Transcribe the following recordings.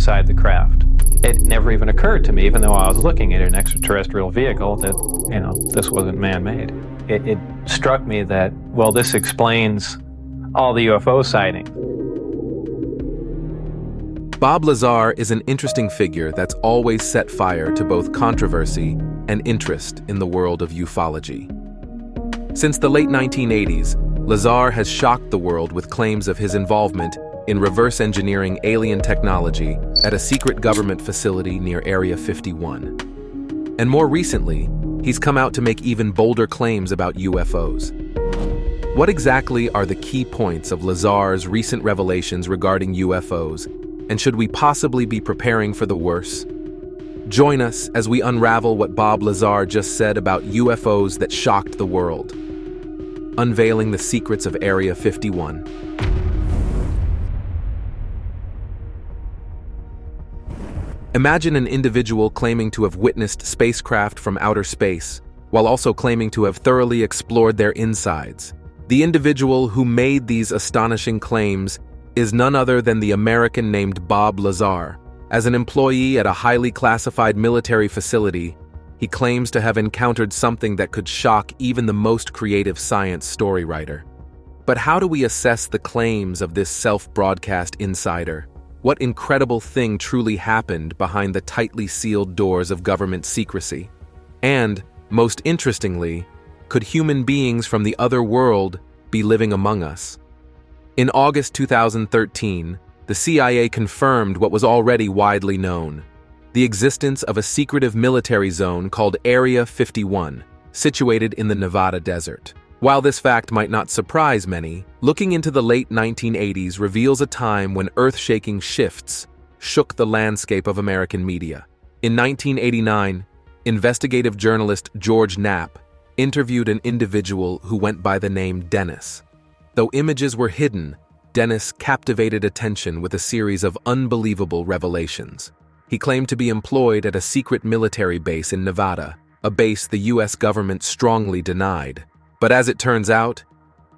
inside the craft. It never even occurred to me, even though I was looking at an extraterrestrial vehicle, that, this wasn't man-made. It struck me that, well, this explains all the UFO sightings. Bob Lazar is an interesting figure that's always set fire to both controversy and interest in the world of ufology. Since the late 1980s, Lazar has shocked the world with claims of his involvement in reverse engineering alien technology at a secret government facility near Area 51. And more recently, he's come out to make even bolder claims about UFOs. What exactly are the key points of Lazar's recent revelations regarding UFOs, and should we possibly be preparing for the worst? Join us as we unravel what Bob Lazar just said about UFOs that shocked the world, unveiling the secrets of Area 51. Imagine an individual claiming to have witnessed spacecraft from outer space, while also claiming to have thoroughly explored their insides. The individual who made these astonishing claims is none other than the American named Bob Lazar. As an employee at a highly classified military facility, he claims to have encountered something that could shock even the most creative science story writer. But how do we assess the claims of this self-broadcast insider? What incredible thing truly happened behind the tightly sealed doors of government secrecy? And, most interestingly, could human beings from the other world be living among us? In August 2013, the CIA confirmed what was already widely known: the existence of a secretive military zone called Area 51, situated in the Nevada desert. While this fact might not surprise many, looking into the late 1980s reveals a time when earth-shaking shifts shook the landscape of American media. In 1989, investigative journalist George Knapp interviewed an individual who went by the name Dennis. Though images were hidden, Dennis captivated attention with a series of unbelievable revelations. He claimed to be employed at a secret military base in Nevada, a base the US government strongly denied. But as it turns out,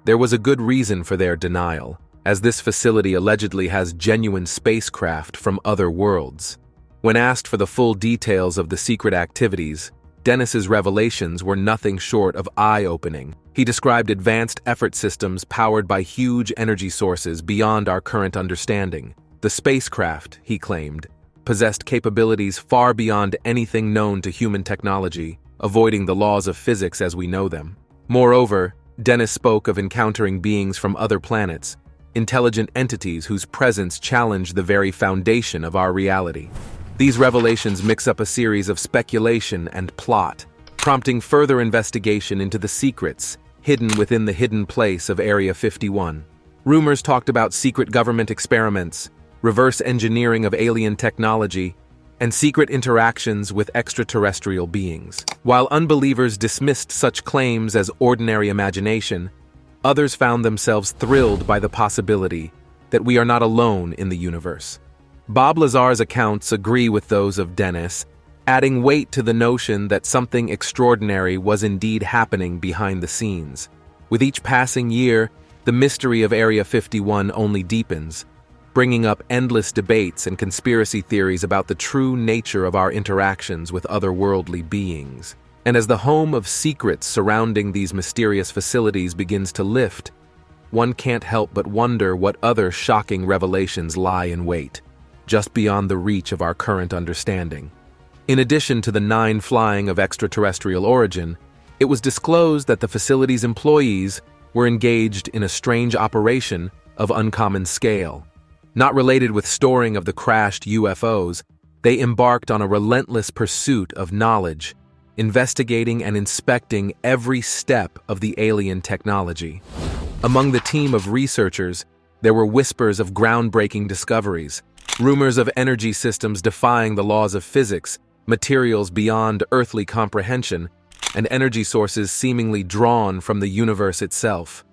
there was a good reason for their denial, as this facility allegedly has genuine spacecraft from other worlds. When asked for the full details of the secret activities, Dennis's revelations were nothing short of eye-opening. He described advanced effort systems powered by huge energy sources beyond our current understanding. The spacecraft, he claimed, possessed capabilities far beyond anything known to human technology, avoiding the laws of physics as we know them. Moreover, Dennis spoke of encountering beings from other planets, intelligent entities whose presence challenged the very foundation of our reality. These revelations mix up a series of speculation and plot, prompting further investigation into the secrets hidden within the hidden place of Area 51. Rumors talked about secret government experiments, reverse engineering of alien technology, and secret interactions with extraterrestrial beings. While unbelievers dismissed such claims as ordinary imagination, others found themselves thrilled by the possibility that we are not alone in the universe. Bob Lazar's accounts agree with those of Dennis, adding weight to the notion that something extraordinary was indeed happening behind the scenes. With each passing year, the mystery of Area 51 only deepens, bringing up endless debates and conspiracy theories about the true nature of our interactions with otherworldly beings. And as the home of secrets surrounding these mysterious facilities begins to lift, one can't help but wonder what other shocking revelations lie in wait, just beyond the reach of our current understanding. In addition to the 9 flying of extraterrestrial origin, it was disclosed that the facility's employees were engaged in a strange operation of uncommon scale. Not related with storing of the crashed UFOs, they embarked on a relentless pursuit of knowledge, investigating and inspecting every step of the alien technology. Among the team of researchers, there were whispers of groundbreaking discoveries, rumors of energy systems defying the laws of physics, materials beyond earthly comprehension, and energy sources seemingly drawn from the universe itself.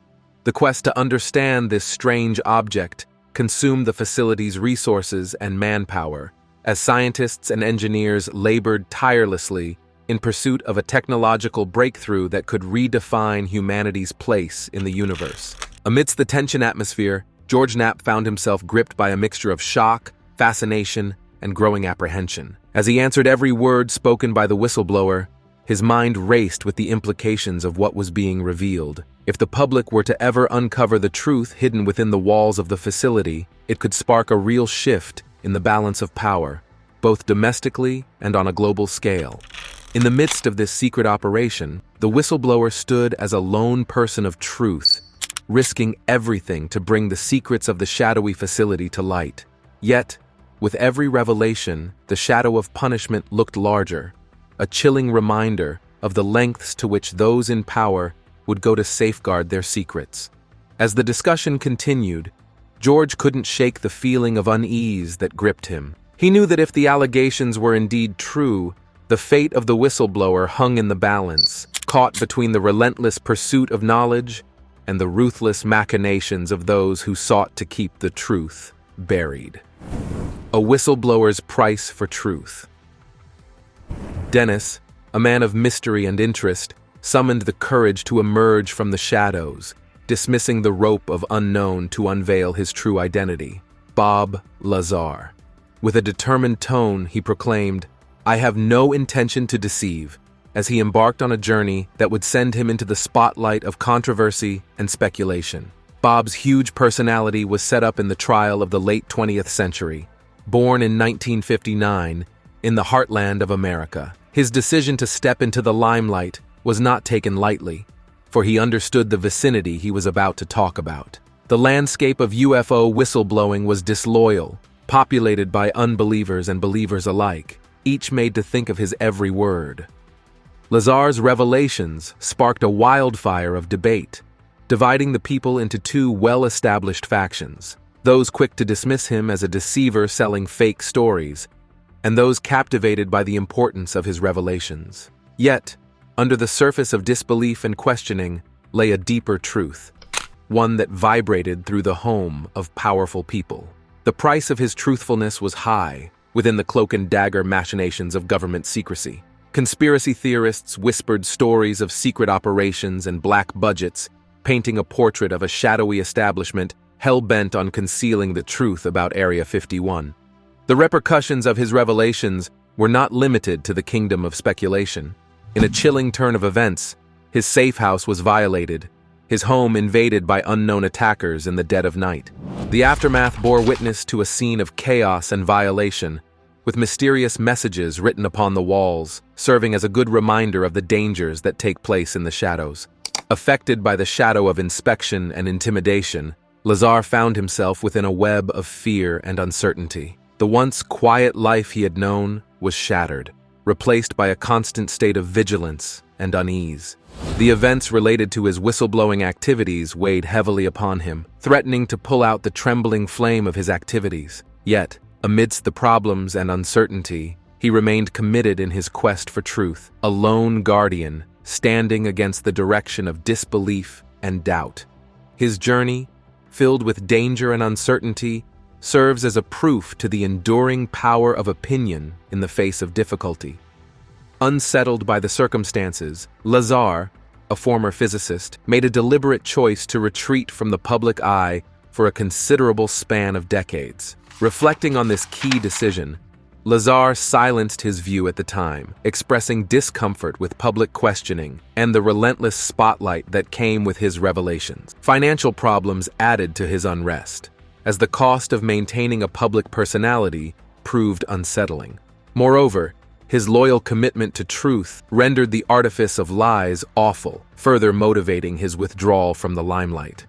The quest to understand this strange object consumed the facility's resources and manpower, as scientists and engineers labored tirelessly in pursuit of a technological breakthrough that could redefine humanity's place in the universe. Amidst the tension atmosphere, George Knapp found himself gripped by a mixture of shock, fascination, and growing apprehension. As he answered every word spoken by the whistleblower, his mind raced with the implications of what was being revealed. If the public were to ever uncover the truth hidden within the walls of the facility, it could spark a real shift in the balance of power, both domestically and on a global scale. In the midst of this secret operation, the whistleblower stood as a lone person of truth, risking everything to bring the secrets of the shadowy facility to light. Yet, with every revelation, the shadow of punishment looked larger, a chilling reminder of the lengths to which those in power would go to safeguard their secrets. As the discussion continued, George couldn't shake the feeling of unease that gripped him. He knew that if the allegations were indeed true, the fate of the whistleblower hung in the balance, caught between the relentless pursuit of knowledge and the ruthless machinations of those who sought to keep the truth buried. A whistleblower's price for truth. Dennis, a man of mystery and interest, summoned the courage to emerge from the shadows, dismissing the rope of unknown to unveil his true identity, Bob Lazar. With a determined tone, he proclaimed, "I have no intention to deceive," as he embarked on a journey that would send him into the spotlight of controversy and speculation. Bob's huge personality was set up in the trial of the late 20th century. Born in 1959, in the heartland of America, his decision to step into the limelight was not taken lightly, for he understood the vicinity he was about to talk about. The landscape of UFO whistleblowing was disloyal, populated by unbelievers and believers alike, each made to think of his every word. Lazar's revelations sparked a wildfire of debate, dividing the people into two well-established factions, those quick to dismiss him as a deceiver selling fake stories, and those captivated by the importance of his revelations. Yet, under the surface of disbelief and questioning lay a deeper truth, one that vibrated through the home of powerful people. The price of his truthfulness was high, within the cloak and dagger machinations of government secrecy. Conspiracy theorists whispered stories of secret operations and black budgets, painting a portrait of a shadowy establishment hell-bent on concealing the truth about Area 51. The repercussions of his revelations were not limited to the kingdom of speculation. In a chilling turn of events, his safe house was violated, his home invaded by unknown attackers in the dead of night. The aftermath bore witness to a scene of chaos and violation, with mysterious messages written upon the walls, serving as a good reminder of the dangers that take place in the shadows. Affected by the shadow of inspection and intimidation, Lazar found himself within a web of fear and uncertainty. The once quiet life he had known was shattered, replaced by a constant state of vigilance and unease. The events related to his whistleblowing activities weighed heavily upon him, threatening to pull out the trembling flame of his activities. Yet, amidst the problems and uncertainty, he remained committed in his quest for truth, a lone guardian, standing against the direction of disbelief and doubt. His journey, filled with danger and uncertainty, serves as a proof to the enduring power of opinion in the face of difficulty. Unsettled by the circumstances, Lazar, a former physicist, made a deliberate choice to retreat from the public eye for a considerable span of decades. Reflecting on this key decision, Lazar silenced his view at the time, expressing discomfort with public questioning and the relentless spotlight that came with his revelations. Financial problems added to his unrest, as the cost of maintaining a public personality proved unsettling. Moreover, his loyal commitment to truth rendered the artifice of lies awful, further motivating his withdrawal from the limelight.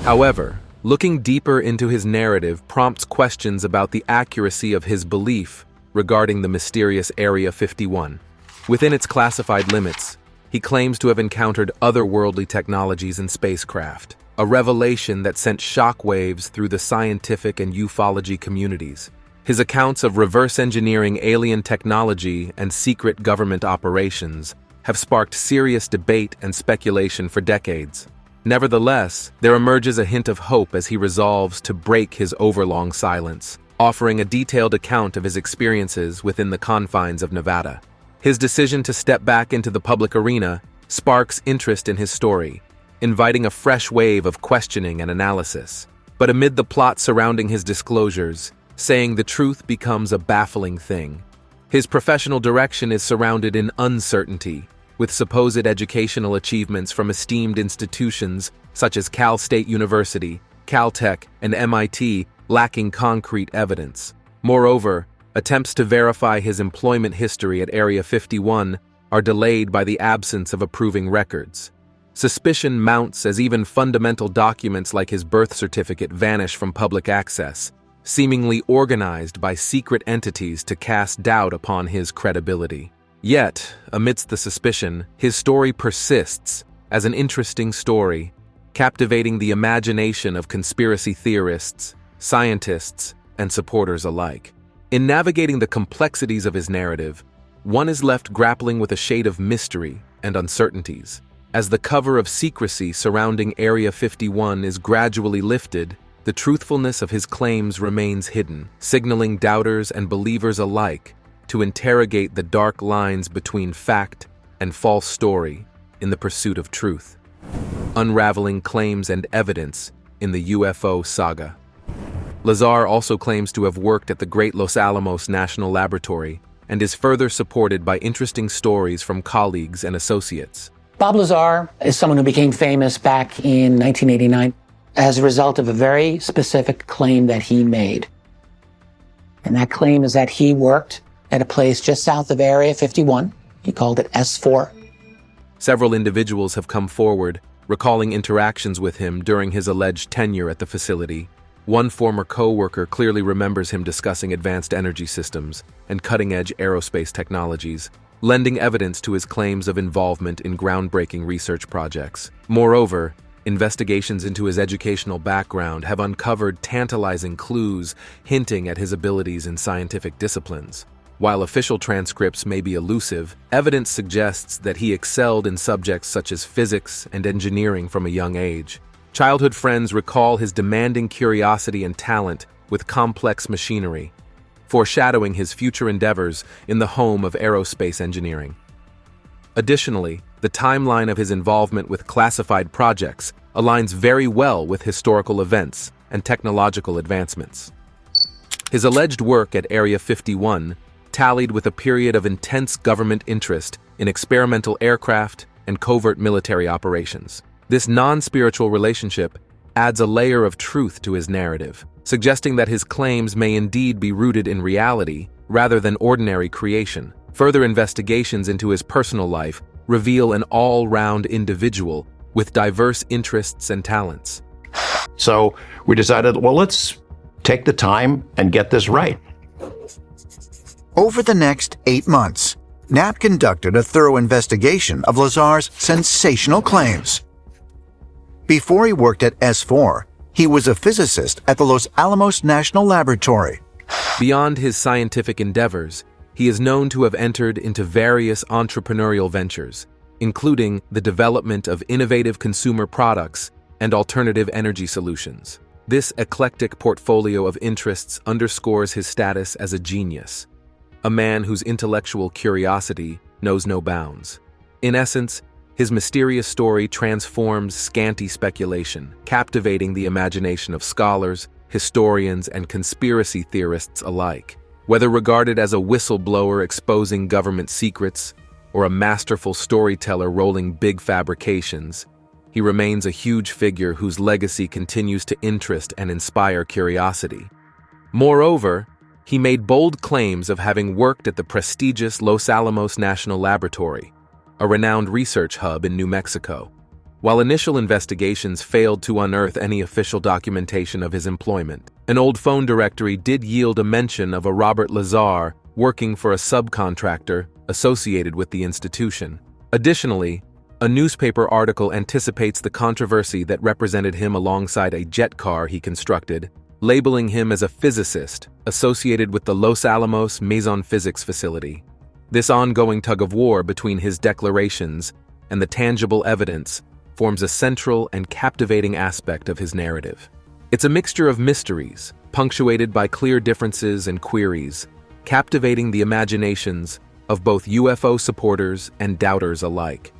However, looking deeper into his narrative prompts questions about the accuracy of his belief regarding the mysterious Area 51. Within its classified limits, he claims to have encountered otherworldly technologies and spacecraft, a revelation that sent shockwaves through the scientific and ufology communities. His accounts of reverse engineering alien technology and secret government operations have sparked serious debate and speculation for decades. Nevertheless, there emerges a hint of hope as he resolves to break his overlong silence, offering a detailed account of his experiences within the confines of Nevada. His decision to step back into the public arena sparks interest in his story, inviting a fresh wave of questioning and analysis. But amid the plot surrounding his disclosures, saying the truth becomes a baffling thing. His professional direction is surrounded in uncertainty, with supposed educational achievements from esteemed institutions such as Cal State University, Caltech, and MIT lacking concrete evidence. Moreover, attempts to verify his employment history at Area 51 are delayed by the absence of approving records. Suspicion mounts as even fundamental documents like his birth certificate vanish from public access, seemingly organized by secret entities to cast doubt upon his credibility. Yet, amidst the suspicion, his story persists as an interesting story, captivating the imagination of conspiracy theorists, scientists, and supporters alike. In navigating the complexities of his narrative, one is left grappling with a shade of mystery and uncertainties. As the cover of secrecy surrounding Area 51 is gradually lifted, the truthfulness of his claims remains hidden, signaling doubters and believers alike to interrogate the dark lines between fact and false story in the pursuit of truth. Unraveling claims and evidence in the UFO saga. Lazar also claims to have worked at the Great Los Alamos National Laboratory and is further supported by interesting stories from colleagues and associates. Bob Lazar is someone who became famous back in 1989 as a result of a very specific claim that he made. And that claim is that he worked at a place just south of Area 51. He called it S4. Several individuals have come forward, recalling interactions with him during his alleged tenure at the facility. One former co-worker clearly remembers him discussing advanced energy systems and cutting-edge aerospace technologies, lending evidence to his claims of involvement in groundbreaking research projects. Moreover, investigations into his educational background have uncovered tantalizing clues hinting at his abilities in scientific disciplines. While official transcripts may be elusive, evidence suggests that he excelled in subjects such as physics and engineering from a young age. Childhood friends recall his demanding curiosity and talent with complex machinery, foreshadowing his future endeavors in the home of aerospace engineering. Additionally, the timeline of his involvement with classified projects aligns very well with historical events and technological advancements. His alleged work at Area 51 tallied with a period of intense government interest in experimental aircraft and covert military operations. This non-spiritual relationship adds a layer of truth to his narrative, suggesting that his claims may indeed be rooted in reality rather than ordinary creation. Further investigations into his personal life reveal an all-round individual with diverse interests and talents. So we decided, well, let's take the time and get this right. Over the next 8 months, Knapp conducted a thorough investigation of Lazar's sensational claims. Before he worked at S4, he was a physicist at the Los Alamos National Laboratory. Beyond his scientific endeavors, he is known to have entered into various entrepreneurial ventures, including the development of innovative consumer products and alternative energy solutions. This eclectic portfolio of interests underscores his status as a genius, a man whose intellectual curiosity knows no bounds. In essence, his mysterious story transforms scanty speculation, captivating the imagination of scholars, historians, and conspiracy theorists alike. Whether regarded as a whistleblower exposing government secrets or a masterful storyteller rolling big fabrications, he remains a huge figure whose legacy continues to interest and inspire curiosity. Moreover, he made bold claims of having worked at the prestigious Los Alamos National Laboratory, a renowned research hub in New Mexico. While initial investigations failed to unearth any official documentation of his employment, an old phone directory did yield a mention of a Robert Lazar working for a subcontractor associated with the institution. Additionally, a newspaper article anticipates the controversy that represented him alongside a jet car he constructed, labeling him as a physicist associated with the Los Alamos Maison Physics facility. This ongoing tug-of-war between his declarations and the tangible evidence forms a central and captivating aspect of his narrative. It's a mixture of mysteries, punctuated by clear differences and queries, captivating the imaginations of both UFO supporters and doubters alike.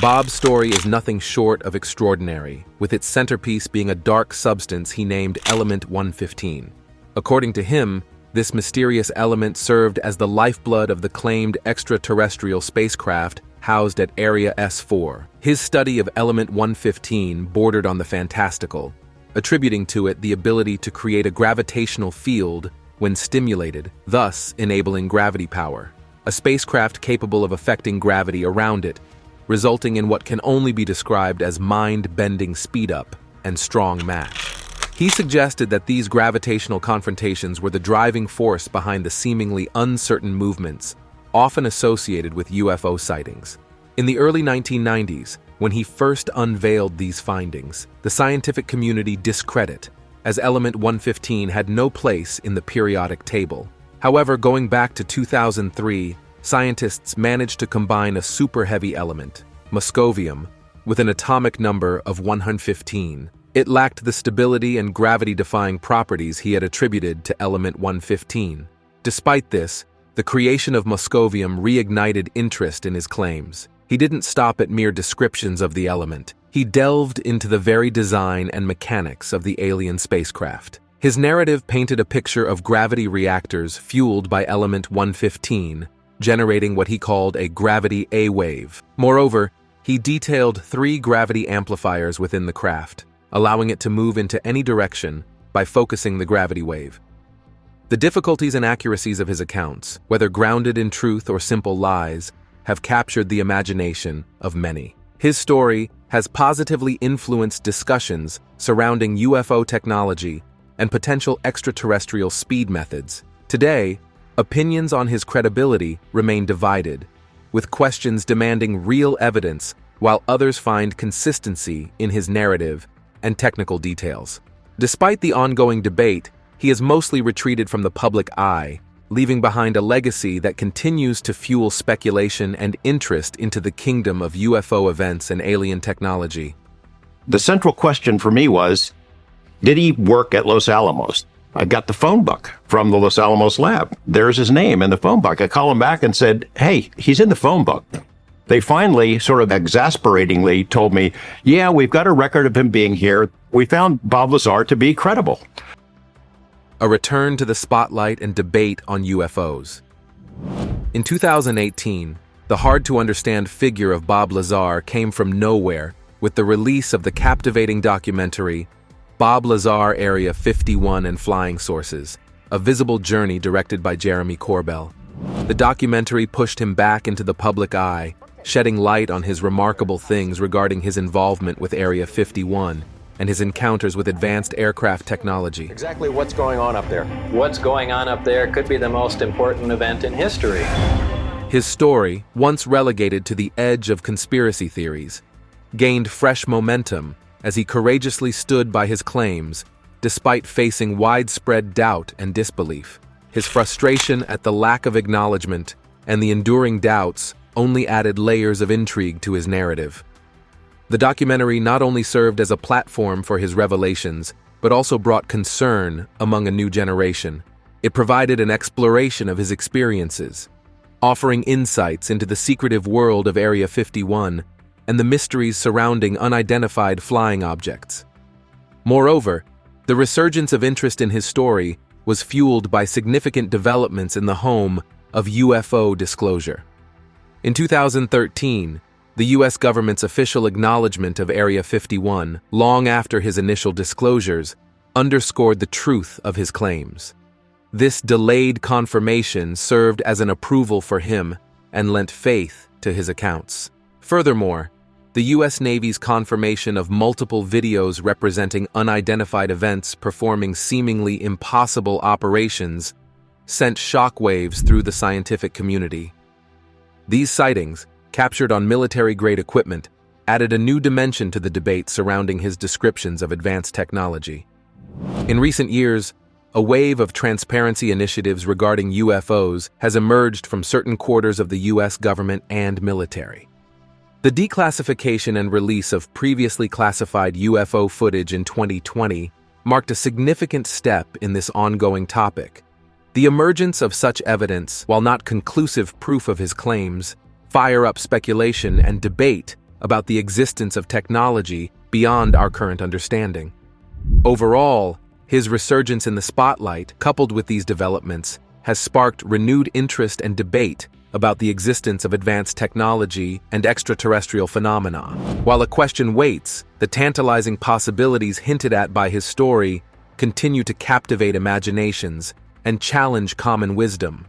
Bob's story is nothing short of extraordinary, with its centerpiece being a dark substance he named Element 115. According to him, this mysterious element served as the lifeblood of the claimed extraterrestrial spacecraft housed at Area S4. His study of element 115 bordered on the fantastical, attributing to it the ability to create a gravitational field when stimulated, thus enabling gravity power, a spacecraft capable of affecting gravity around it, resulting in what can only be described as mind-bending speed-up and strong match. He suggested that these gravitational confrontations were the driving force behind the seemingly uncertain movements, often associated with UFO sightings. In the early 1990s, when he first unveiled these findings, the scientific community discredited, as element 115 had no place in the periodic table. However, going back to 2003, scientists managed to combine a super-heavy element, Moscovium, with an atomic number of 115. It lacked the stability and gravity-defying properties he had attributed to element 115. Despite this, the creation of Moscovium reignited interest in his claims. He didn't stop at mere descriptions of the element. He delved into the very design and mechanics of the alien spacecraft. His narrative painted a picture of gravity reactors fueled by element 115, generating what he called a gravity A wave. Moreover, he detailed 3 gravity amplifiers within the craft, allowing it to move into any direction by focusing the gravity wave. The difficulties and accuracies of his accounts, whether grounded in truth or simple lies, have captured the imagination of many. His story has positively influenced discussions surrounding UFO technology and potential extraterrestrial speed methods. Today, opinions on his credibility remain divided, with questions demanding real evidence while others find consistency in his narrative and technical details. Despite the ongoing debate, he has mostly retreated from the public eye, leaving behind a legacy that continues to fuel speculation and interest into the kingdom of UFO events and alien technology. The central question for me was, did he work at Los Alamos? I got the phone book from the Los Alamos lab. There's his name in the phone book. I called him back and said, hey, he's in the phone book. They finally, sort of exasperatingly, told me, yeah, we've got a record of him being here. We found Bob Lazar to be credible. A return to the spotlight and debate on UFOs. In 2018, the hard-to-understand figure of Bob Lazar came from nowhere with the release of the captivating documentary Bob Lazar Area 51 and Flying Sources, a visible journey directed by Jeremy Corbell. The documentary pushed him back into the public eye, shedding light on his remarkable things regarding his involvement with Area 51 and his encounters with advanced aircraft technology. Exactly what's going on up there? What's going on up there could be the most important event in history. His story, once relegated to the edge of conspiracy theories, gained fresh momentum as he courageously stood by his claims, despite facing widespread doubt and disbelief. His frustration at the lack of acknowledgement and the enduring doubts only added layers of intrigue to his narrative. The documentary not only served as a platform for his revelations, but also brought concern among a new generation. It provided an exploration of his experiences, offering insights into the secretive world of Area 51 and the mysteries surrounding unidentified flying objects. Moreover, the resurgence of interest in his story was fueled by significant developments in the home of UFO disclosure. In 2013, the U.S. government's official acknowledgement of Area 51, long after his initial disclosures, underscored the truth of his claims. This delayed confirmation served as an approval for him and lent faith to his accounts. Furthermore, the U.S. Navy's confirmation of multiple videos representing unidentified events performing seemingly impossible operations sent shockwaves through the scientific community. These sightings, captured on military-grade equipment, added a new dimension to the debate surrounding his descriptions of advanced technology. In recent years, a wave of transparency initiatives regarding UFOs has emerged from certain quarters of the U.S. government and military. The declassification and release of previously classified UFO footage in 2020 marked a significant step in this ongoing topic. The emergence of such evidence, while not conclusive proof of his claims, fire up speculation and debate about the existence of technology beyond our current understanding. Overall, His resurgence in the spotlight, coupled with these developments, has sparked renewed interest and debate about the existence of advanced technology and extraterrestrial phenomena. While a question waits, the tantalizing possibilities hinted at by his story continue to captivate imaginations and challenge common wisdom.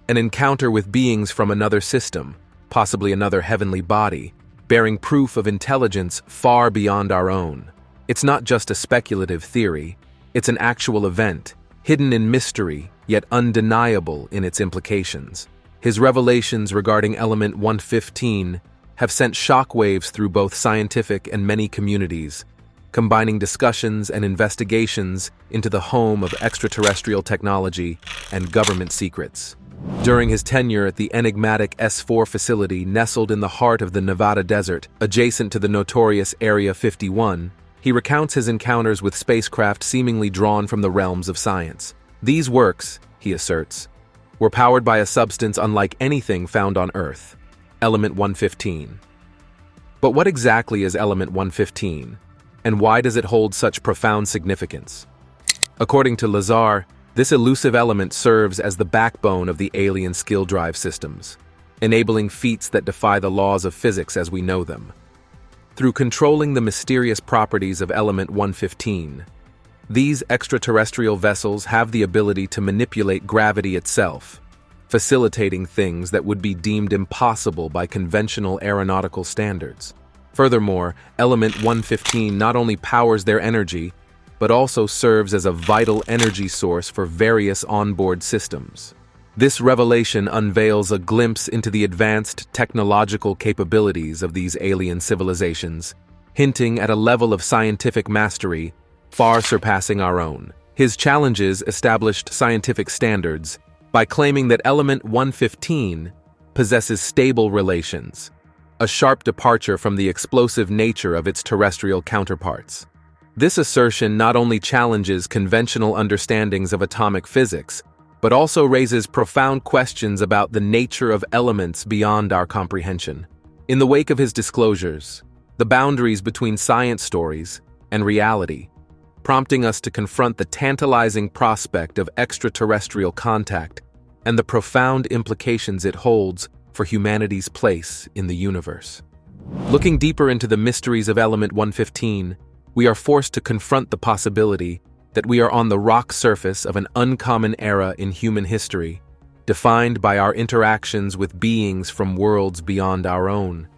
An encounter with beings from another system, possibly another heavenly body, bearing proof of intelligence far beyond our own. It's not just a speculative theory, it's an actual event, hidden in mystery, yet undeniable in its implications. His revelations regarding element 115 have sent shockwaves through both scientific and many communities, combining discussions and investigations into the home of extraterrestrial technology and government secrets. During his tenure at the enigmatic S4 facility nestled in the heart of the Nevada desert, adjacent to the notorious Area 51, he recounts his encounters with spacecraft seemingly drawn from the realms of science. These works, he asserts, were powered by a substance unlike anything found on Earth, element 115. But what exactly is element 115, and why does it hold such profound significance? According to Lazar, this elusive element serves as the backbone of the alien skill drive systems, enabling feats that defy the laws of physics as we know them. Through controlling the mysterious properties of element 115, these extraterrestrial vessels have the ability to manipulate gravity itself, facilitating things that would be deemed impossible by conventional aeronautical standards. Furthermore, element 115 not only powers their energy, but also serves as a vital energy source for various onboard systems. This revelation unveils a glimpse into the advanced technological capabilities of these alien civilizations, hinting at a level of scientific mastery far surpassing our own. His challenges established scientific standards by claiming that element 115 possesses stable relations, a sharp departure from the explosive nature of its terrestrial counterparts. This assertion not only challenges conventional understandings of atomic physics, but also raises profound questions about the nature of elements beyond our comprehension. In the wake of his disclosures, the boundaries between science stories and reality, prompting us to confront the tantalizing prospect of extraterrestrial contact and the profound implications it holds for humanity's place in the universe. Looking deeper into the mysteries of element 115, we are forced to confront the possibility that we are on the rock surface of an uncommon era in human history, defined by our interactions with beings from worlds beyond our own.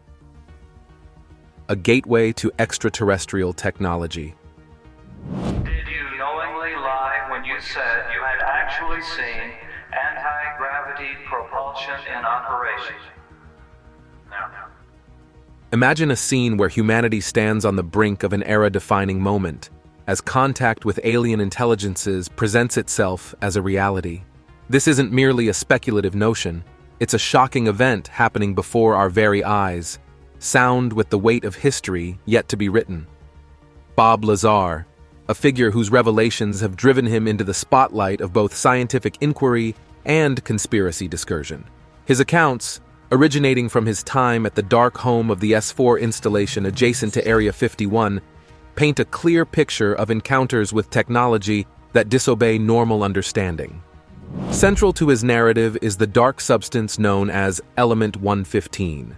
A gateway to extraterrestrial technology. Did you knowingly lie when you said you had actually seen anti-gravity propulsion in operation? No. Imagine a scene where humanity stands on the brink of an era-defining moment, as contact with alien intelligences presents itself as a reality. This isn't merely a speculative notion, it's a shocking event happening before our very eyes, sound with the weight of history yet to be written. Bob Lazar, a figure whose revelations have driven him into the spotlight of both scientific inquiry and conspiracy discussion. His accounts, originating from his time at the dark home of the S4 installation adjacent to Area 51, paint a clear picture of encounters with technology that disobey normal understanding. Central to his narrative is the dark substance known as element 115,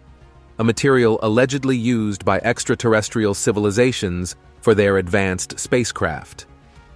a material allegedly used by extraterrestrial civilizations for their advanced spacecraft.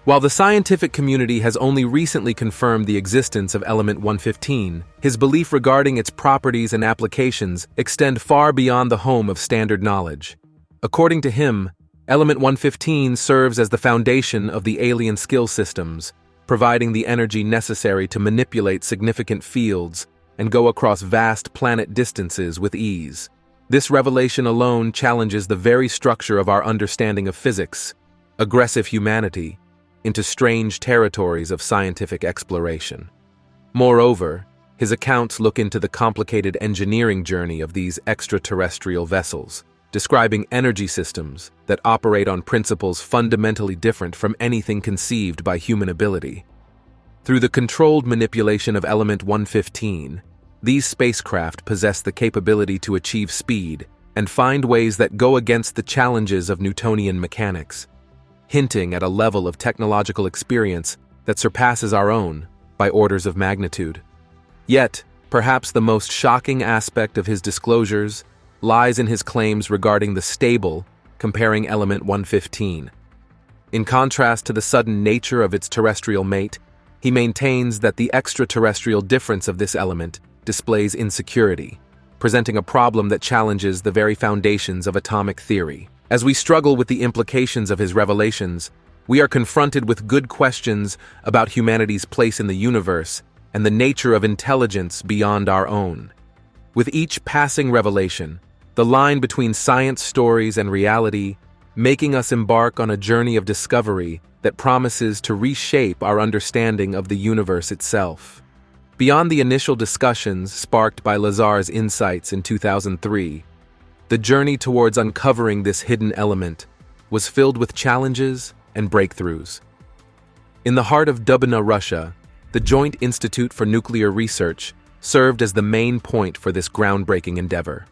While the scientific community has only recently confirmed the existence of element 115, his belief regarding its properties and applications extend far beyond the home of standard knowledge. According to him, element 115 serves as the foundation of the alien skill systems, providing the energy necessary to manipulate significant fields and go across vast planet distances with ease. This revelation alone challenges the very structure of our understanding of physics, aggressive humanity, into strange territories of scientific exploration. Moreover, his accounts look into the complicated engineering journey of these extraterrestrial vessels, describing energy systems that operate on principles fundamentally different from anything conceived by human ability. Through the controlled manipulation of element 115, these spacecraft possess the capability to achieve speed and find ways that go against the challenges of Newtonian mechanics. hinting at a level of technological experience that surpasses our own by orders of magnitude. Yet, perhaps the most shocking aspect of his disclosures lies in his claims regarding the stable, comparing element 115. In contrast to the sudden nature of its terrestrial mate, he maintains that the extraterrestrial difference of this element displays insecurity, presenting a problem that challenges the very foundations of atomic theory. As we struggle with the implications of his revelations, we are confronted with good questions about humanity's place in the universe and the nature of intelligence beyond our own. With each passing revelation, the line between science stories and reality making us embark on a journey of discovery that promises to reshape our understanding of the universe itself. Beyond the initial discussions sparked by Lazar's insights in 2003, the journey towards uncovering this hidden element was filled with challenges and breakthroughs. In the heart of Dubna, Russia, the Joint Institute for Nuclear Research served as the main point for this groundbreaking endeavor.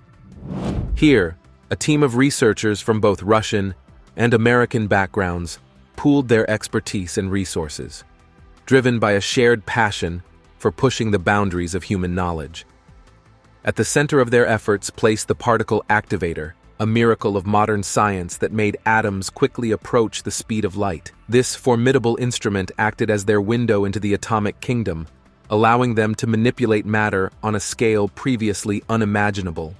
Here, a team of researchers from both Russian and American backgrounds pooled their expertise and resources, driven by a shared passion for pushing the boundaries of human knowledge. At the center of their efforts placed the particle activator, a miracle of modern science that made atoms quickly approach the speed of light. This formidable instrument acted as their window into the atomic kingdom, allowing them to manipulate matter on a scale previously unimaginable.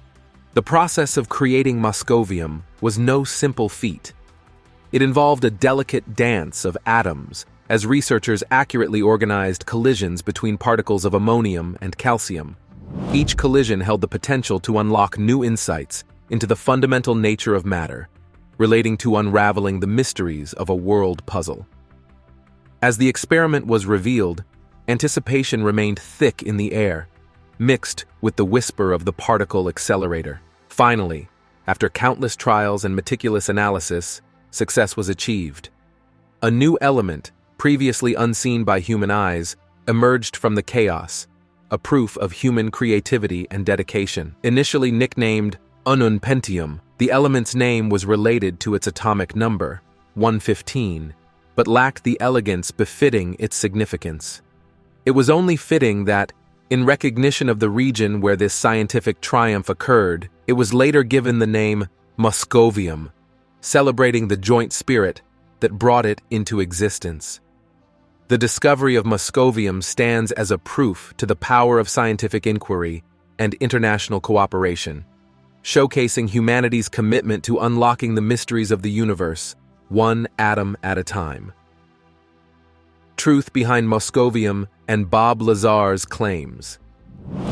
The process of creating Moscovium was no simple feat. It involved a delicate dance of atoms, as researchers accurately organized collisions between particles of ammonium and calcium. Each collision held the potential to unlock new insights into the fundamental nature of matter, relating to unraveling the mysteries of a world puzzle. As the experiment was revealed, anticipation remained thick in the air, mixed with the whisper of the particle accelerator. Finally, after countless trials and meticulous analysis, success was achieved. A new element, previously unseen by human eyes, emerged from the chaos, a proof of human creativity and dedication. Initially nicknamed ununpentium, the element's name was related to its atomic number, 115, but lacked the elegance befitting its significance. It was only fitting that, in recognition of the region where this scientific triumph occurred, it was later given the name Moscovium, celebrating the joint spirit that brought it into existence. The discovery of Moscovium stands as a proof to the power of scientific inquiry and international cooperation, showcasing humanity's commitment to unlocking the mysteries of the universe, one atom at a time. Truth behind Moscovium and Bob Lazar's claims.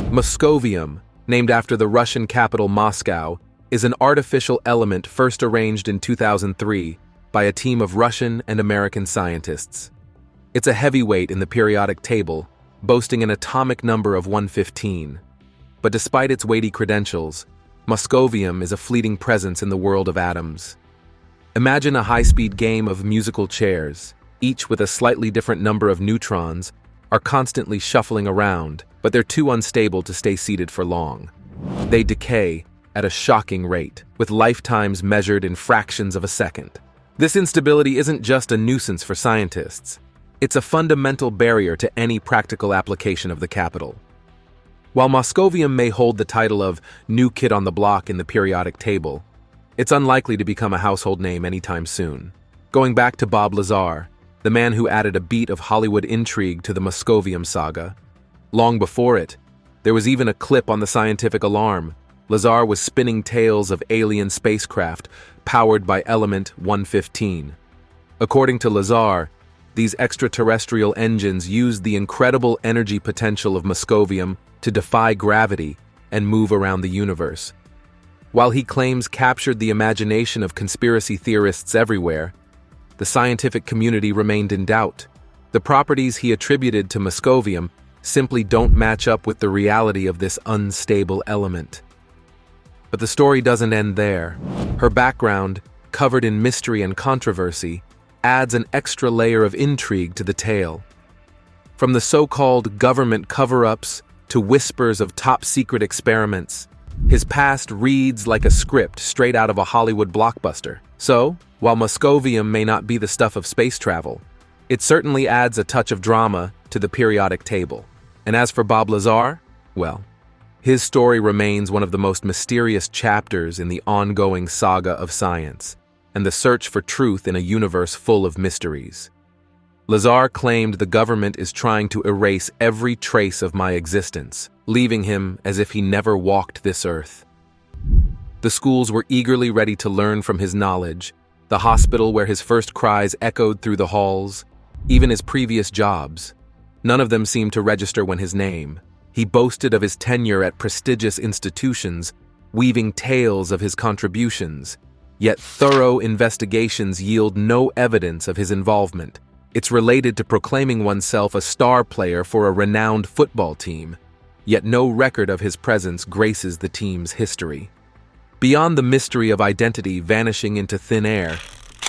Moscovium, named after the Russian capital Moscow, is an artificial element first arranged in 2003 by a team of Russian and American scientists. It's a heavyweight in the periodic table, boasting an atomic number of 115. But despite its weighty credentials, Moscovium is a fleeting presence in the world of atoms. Imagine a high-speed game of musical chairs, each with a slightly different number of neutrons, are constantly shuffling around, but they're too unstable to stay seated for long. They decay at a shocking rate, with lifetimes measured in fractions of a second. This instability isn't just a nuisance for scientists. It's a fundamental barrier to any practical application of the capital. While Moscovium may hold the title of new kid on the block in the periodic table, it's unlikely to become a household name anytime soon. Going back to Bob Lazar, the man who added a beat of Hollywood intrigue to the Moscovium saga. Long before it, there was even a clip on the scientific alarm. Lazar was spinning tales of alien spacecraft powered by element 115. According to Lazar, these extraterrestrial engines used the incredible energy potential of Moscovium to defy gravity and move around the universe. While he claims captured the imagination of conspiracy theorists everywhere, the scientific community remained in doubt. The properties he attributed to Moscovium simply don't match up with the reality of this unstable element. But the story doesn't end there. Her background, covered in mystery and controversy, adds an extra layer of intrigue to the tale. From the so-called government cover-ups to whispers of top-secret experiments, his past reads like a script straight out of a Hollywood blockbuster. So, while Moscovium may not be the stuff of space travel, it certainly adds a touch of drama to the periodic table. And as for Bob Lazar, well, his story remains one of the most mysterious chapters in the ongoing saga of science and the search for truth in a universe full of mysteries. Lazar claimed the government is trying to erase every trace of my existence, leaving him as if he never walked this earth. The schools were eagerly ready to learn from his knowledge, the hospital where his first cries echoed through the halls, even his previous jobs. None of them seemed to register when his name. He boasted of his tenure at prestigious institutions, weaving tales of his contributions, yet thorough investigations yield no evidence of his involvement. It's related to proclaiming oneself a star player for a renowned football team, yet no record of his presence graces the team's history. Beyond the mystery of identity vanishing into thin air,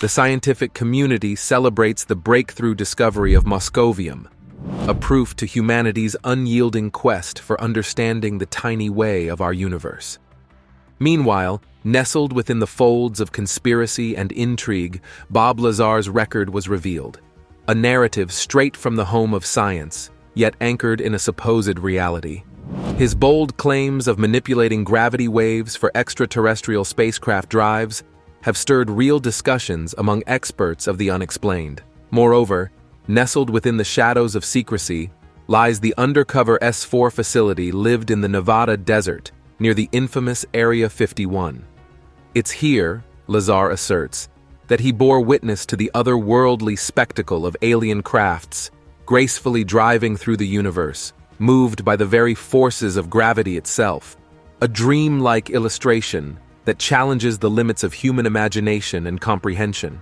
the scientific community celebrates the breakthrough discovery of Moscovium, a proof to humanity's unyielding quest for understanding the tiny way of our universe. Meanwhile, nestled within the folds of conspiracy and intrigue, Bob Lazar's record was revealed. A narrative straight from the home of science, yet anchored in a supposed reality. His bold claims of manipulating gravity waves for extraterrestrial spacecraft drives have stirred real discussions among experts of the unexplained. Moreover, nestled within the shadows of secrecy lies the undercover S4 facility lived in the Nevada desert near the infamous Area 51. It's here, Lazar asserts, that he bore witness to the otherworldly spectacle of alien crafts gracefully driving through the universe, moved by the very forces of gravity itself, a dreamlike illustration that challenges the limits of human imagination and comprehension.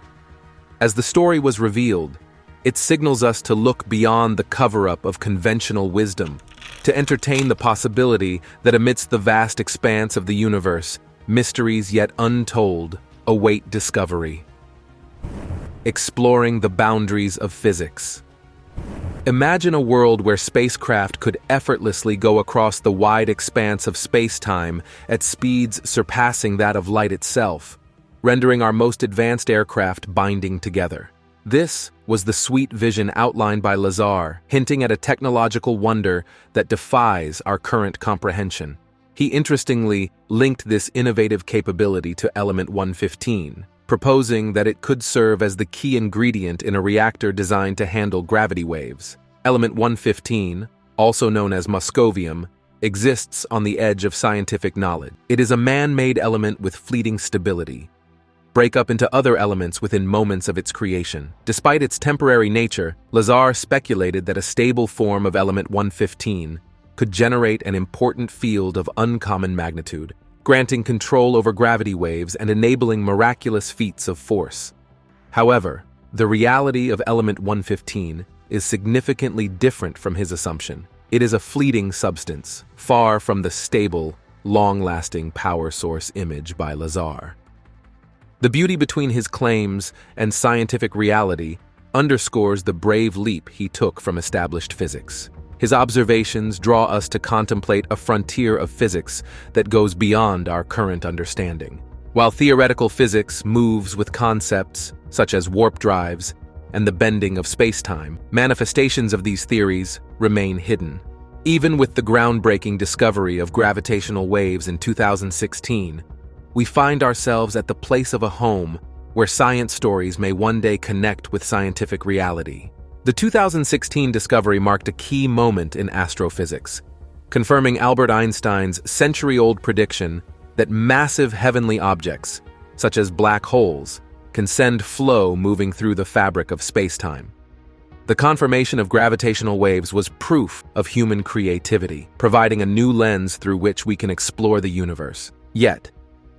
As the story was revealed, it signals us to look beyond the cover-up of conventional wisdom, to entertain the possibility that amidst the vast expanse of the universe, mysteries yet untold await discovery. Exploring the boundaries of physics. Imagine a world where spacecraft could effortlessly go across the wide expanse of space-time at speeds surpassing that of light itself, rendering our most advanced aircraft binding together. This was the sweet vision outlined by Lazar, hinting at a technological wonder that defies our current comprehension. He interestingly linked this innovative capability to element 115, proposing that it could serve as the key ingredient in a reactor designed to handle gravity waves. Element 115, also known as Moscovium, exists on the edge of scientific knowledge. It is a man-made element with fleeting stability, break up into other elements within moments of its creation. Despite its temporary nature, Lazar speculated that a stable form of element 115 could generate an important field of uncommon magnitude, granting control over gravity waves and enabling miraculous feats of force. However, the reality of element 115 is significantly different from his assumption. It is a fleeting substance, far from the stable, long-lasting power source image by Lazar. The beauty between his claims and scientific reality underscores the brave leap he took from established physics. His observations draw us to contemplate a frontier of physics that goes beyond our current understanding. While theoretical physics moves with concepts such as warp drives and the bending of space-time, manifestations of these theories remain hidden. Even with the groundbreaking discovery of gravitational waves in 2016, we find ourselves at the place of a home where science stories may one day connect with scientific reality. The 2016 discovery marked a key moment in astrophysics, confirming Albert Einstein's century-old prediction that massive heavenly objects, such as black holes, can send flow moving through the fabric of space-time. The confirmation of gravitational waves was proof of human creativity, providing a new lens through which we can explore the universe. Yet,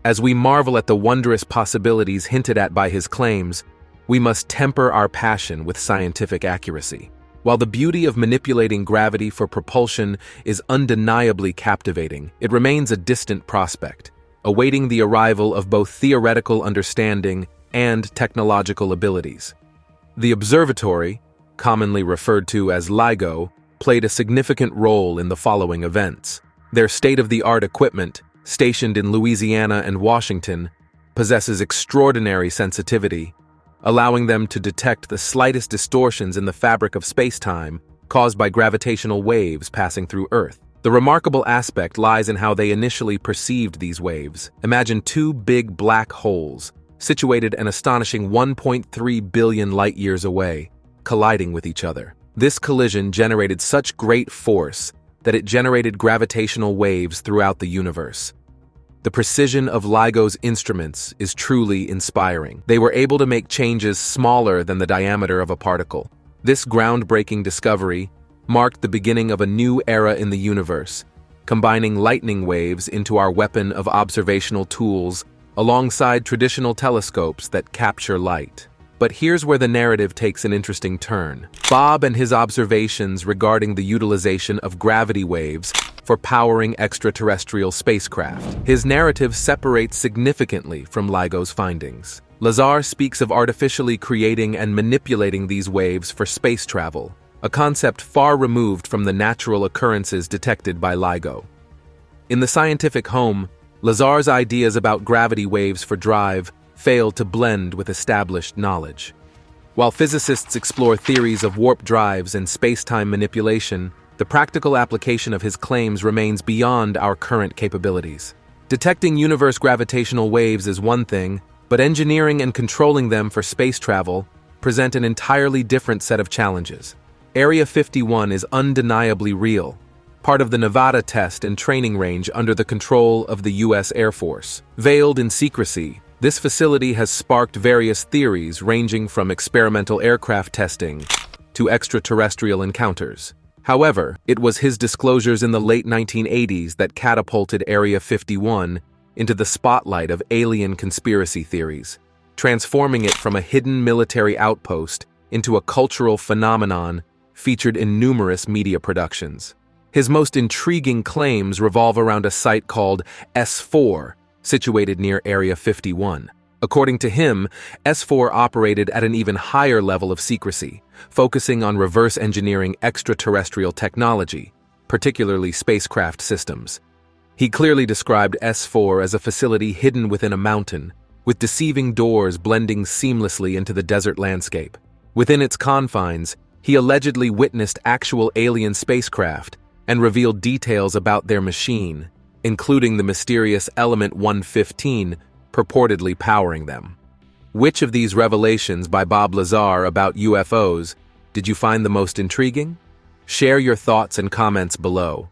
as we marvel at the wondrous possibilities hinted at by his claims, we must temper our passion with scientific accuracy. While the beauty of manipulating gravity for propulsion is undeniably captivating, it remains a distant prospect, awaiting the arrival of both theoretical understanding and technological abilities. The observatory, commonly referred to as LIGO, played a significant role in the following events. Their state-of-the-art equipment, stationed in Louisiana and Washington, possesses extraordinary sensitivity, allowing them to detect the slightest distortions in the fabric of space-time caused by gravitational waves passing through Earth. The remarkable aspect lies in how they initially perceived these waves. Imagine two big black holes, situated an astonishing 1.3 billion light-years away, colliding with each other. This collision generated such great force that it generated gravitational waves throughout the universe. The precision of LIGO's instruments is truly inspiring. They were able to make changes smaller than the diameter of a particle. This groundbreaking discovery marked the beginning of a new era in the universe, combining lightning waves into our weapon of observational tools alongside traditional telescopes that capture light. But here's where the narrative takes an interesting turn. Bob and his observations regarding the utilization of gravity waves for powering extraterrestrial spacecraft. His narrative separates significantly from LIGO's findings. Lazar speaks of artificially creating and manipulating these waves for space travel, a concept far removed from the natural occurrences detected by LIGO. In the scientific home, Lazar's ideas about gravity waves for drive failed to blend with established knowledge. While physicists explore theories of warp drives and space-time manipulation, the practical application of his claims remains beyond our current capabilities. Detecting universe gravitational waves is one thing, but engineering and controlling them for space travel present an entirely different set of challenges. Area 51 is undeniably real, part of the Nevada test and training range under the control of the U.S. Air Force. Veiled in secrecy, this facility has sparked various theories ranging from experimental aircraft testing to extraterrestrial encounters. However, it was his disclosures in the late 1980s that catapulted Area 51 into the spotlight of alien conspiracy theories, transforming it from a hidden military outpost into a cultural phenomenon featured in numerous media productions. His most intriguing claims revolve around a site called S4, situated near Area 51. According to him, S4 operated at an even higher level of secrecy, focusing on reverse engineering extraterrestrial technology, particularly spacecraft systems. He clearly described S4 as a facility hidden within a mountain, with deceiving doors blending seamlessly into the desert landscape. Within its confines, he allegedly witnessed actual alien spacecraft and revealed details about their machine, including the mysterious Element 115 purportedly powering them. Which of these revelations by Bob Lazar about UFOs did you find the most intriguing? Share your thoughts and comments below.